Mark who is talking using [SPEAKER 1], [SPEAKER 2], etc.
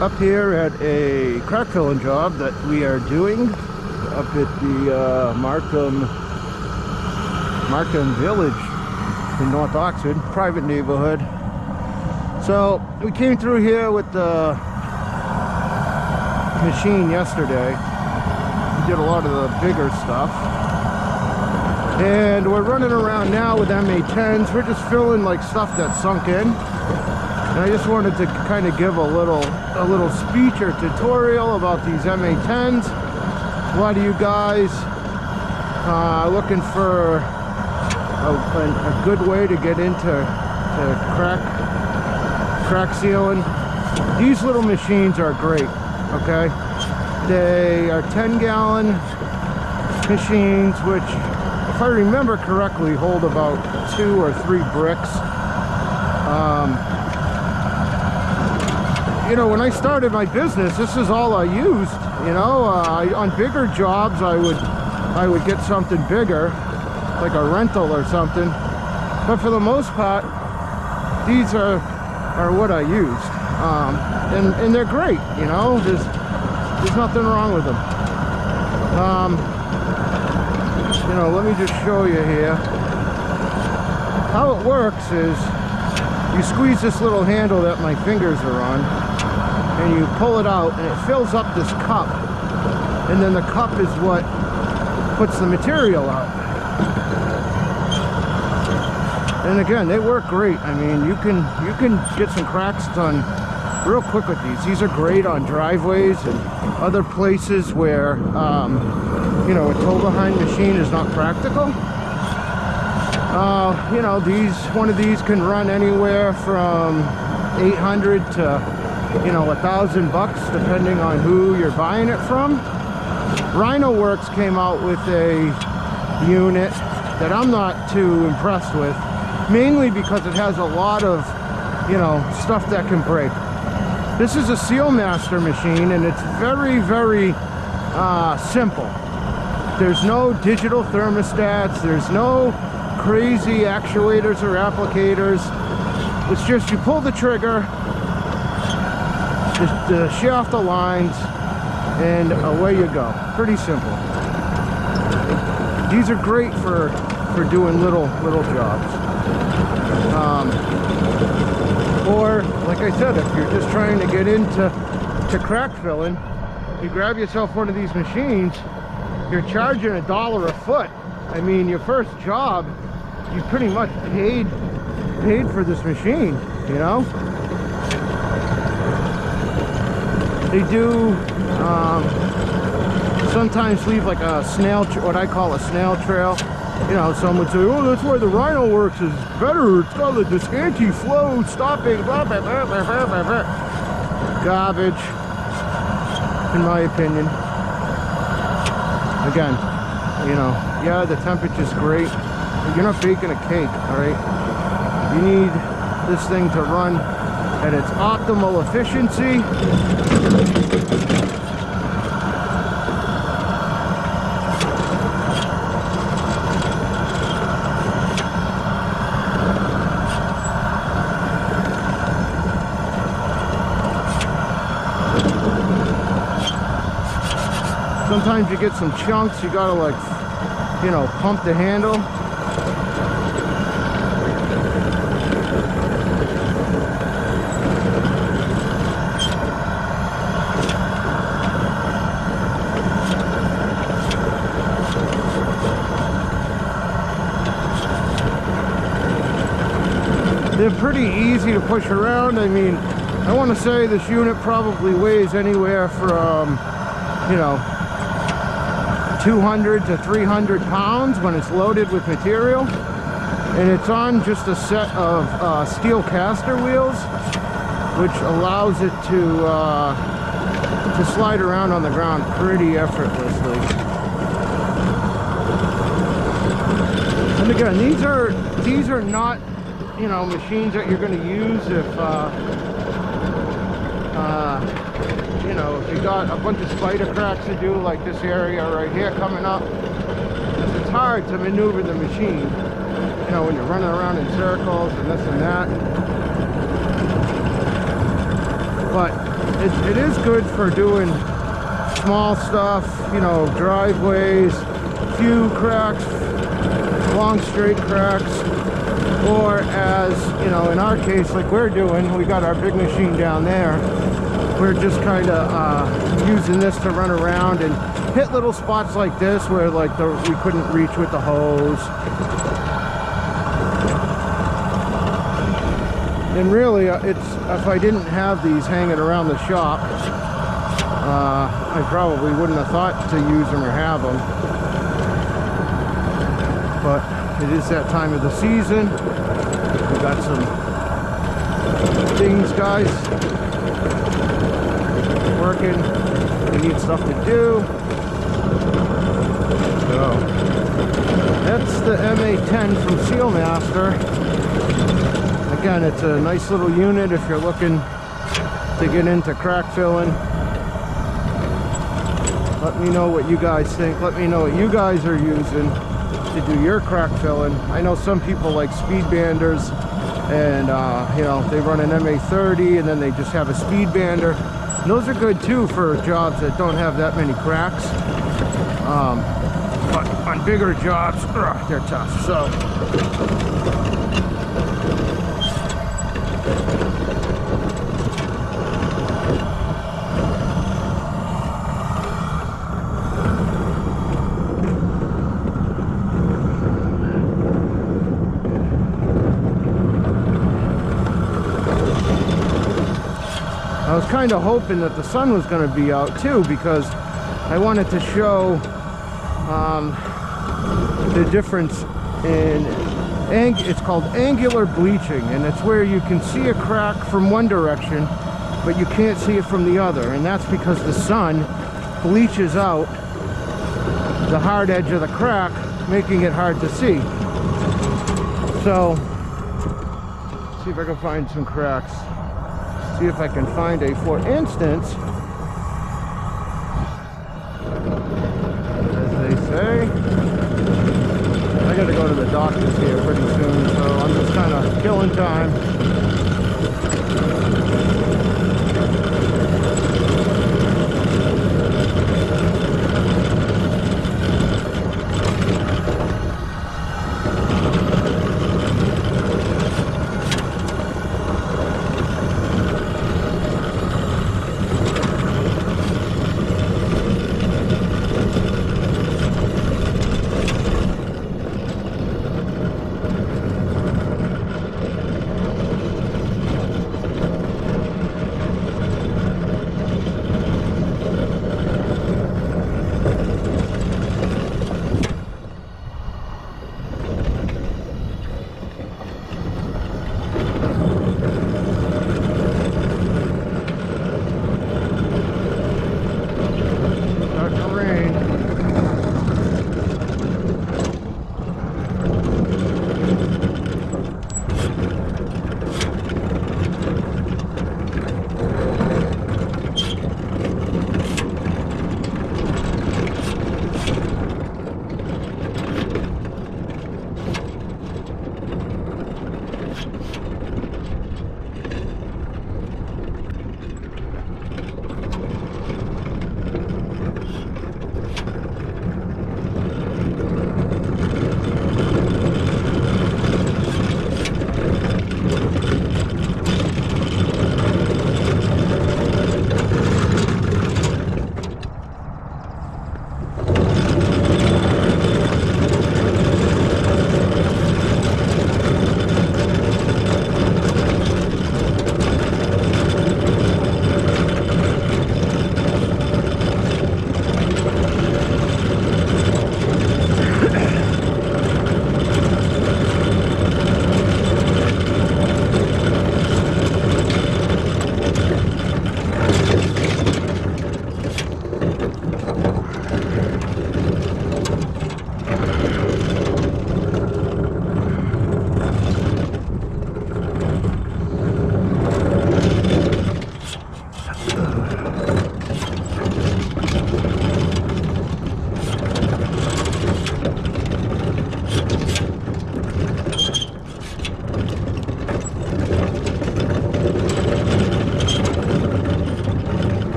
[SPEAKER 1] Up here at a crack filling job that we are doing up at the Markham Village in North Oxford, private neighborhood. So we came through here with the machine yesterday. We did a lot of the bigger stuff. And we're running around now with Ma10s. We're just filling like stuff that's sunk in. And I just wanted to kind of give a little speech or tutorial about these Ma10s. A lot of you guys looking for a good way to get into crack sealing. These little machines are great, okay? They are 10-gallon machines, which, if I remember correctly, hold about 2 or 3 bricks. You know, when I started my business, this is all I used. You know, on bigger jobs, I would get something bigger, like a rental or something. But for the most part, these are what I used, and they're great. You know, there's nothing wrong with them. You know, let me just show you here. How it works is you squeeze this little handle that my fingers are on, and you pull it out, and it fills up this cup, and then the cup is what puts the material out. And again, they work great. I mean, you can get some cracks done real quick with these. These are great on driveways and other places where you know, a tow-behind machine is not practical. You know, one of these can run anywhere from 800 to, you know, $1,000 depending on who you're buying it from. Rhino Works came out with a unit that I'm not too impressed with, mainly because it has a lot of, you know, stuff that can break. This is a Sealmaster machine, and it's very, very simple. There's no digital thermostats, there's no crazy actuators or applicators. It's just you pull the trigger, the shaft aligns, and away you go. Pretty simple. These are great for doing little jobs. Or, like I said, if you're just trying to get into crack filling, you grab yourself one of these machines, you're charging $1 a foot. I mean, your first job, you pretty much paid for this machine, you know? They do sometimes leave like a what I call a snail trail. You know, some would say, oh, that's why the Rhino Works is better. It's got like this anti-flow stopping, blah, blah, blah, blah, blah, blah, blah. Garbage, in my opinion. Again, you know, yeah, the temperature's great, but you're not baking a cake, all right? You need this thing to run at its optimal efficiency. Sometimes you get some chunks, you gotta, like, you know, pump the handle. They're pretty easy to push around. I mean, I want to say this unit probably weighs anywhere from, you know, 200 to 300 pounds when it's loaded with material, and it's on just a set of steel caster wheels, which allows it to slide around on the ground pretty effortlessly. And again, these are not, you know, machines that you're going to use if you know, if you got a bunch of spider cracks to do, like this area right here coming up. It's hard to maneuver the machine, you know, when you're running around in circles and this and that. but it is good for doing small stuff, you know, driveways, few cracks, long straight cracks, or as, you know, in our case, like we're doing, we got our big machine down there. We're just kind of using this to run around and hit little spots like this where like we couldn't reach with the hose. And really, it's, if I didn't have these hanging around the shop, I probably wouldn't have thought to use them or have them. But it is that time of the season. We got some things, guys, working. We need stuff to do. So that's the Ma10 from Sealmaster. Again, it's a nice little unit if you're looking to get into crack filling. Let me know what you guys think. Let me know what you guys are using to do your crack filling. I know some people like speed banders, and you know, they run an Ma30 and then they just have a speed bander. And those are good too for jobs that don't have that many cracks. But on bigger jobs, they're tough. So I was kind of hoping that the sun was going to be out too, because I wanted to show the difference in, it's called angular bleaching, and it's where you can see a crack from one direction, but you can't see it from the other, and that's because the sun bleaches out the hard edge of the crack, making it hard to see. So, let's see if I can find some cracks. See if I can find a, for instance, as they say, I gotta go to the doctor's here pretty soon, so I'm just kind of killing time.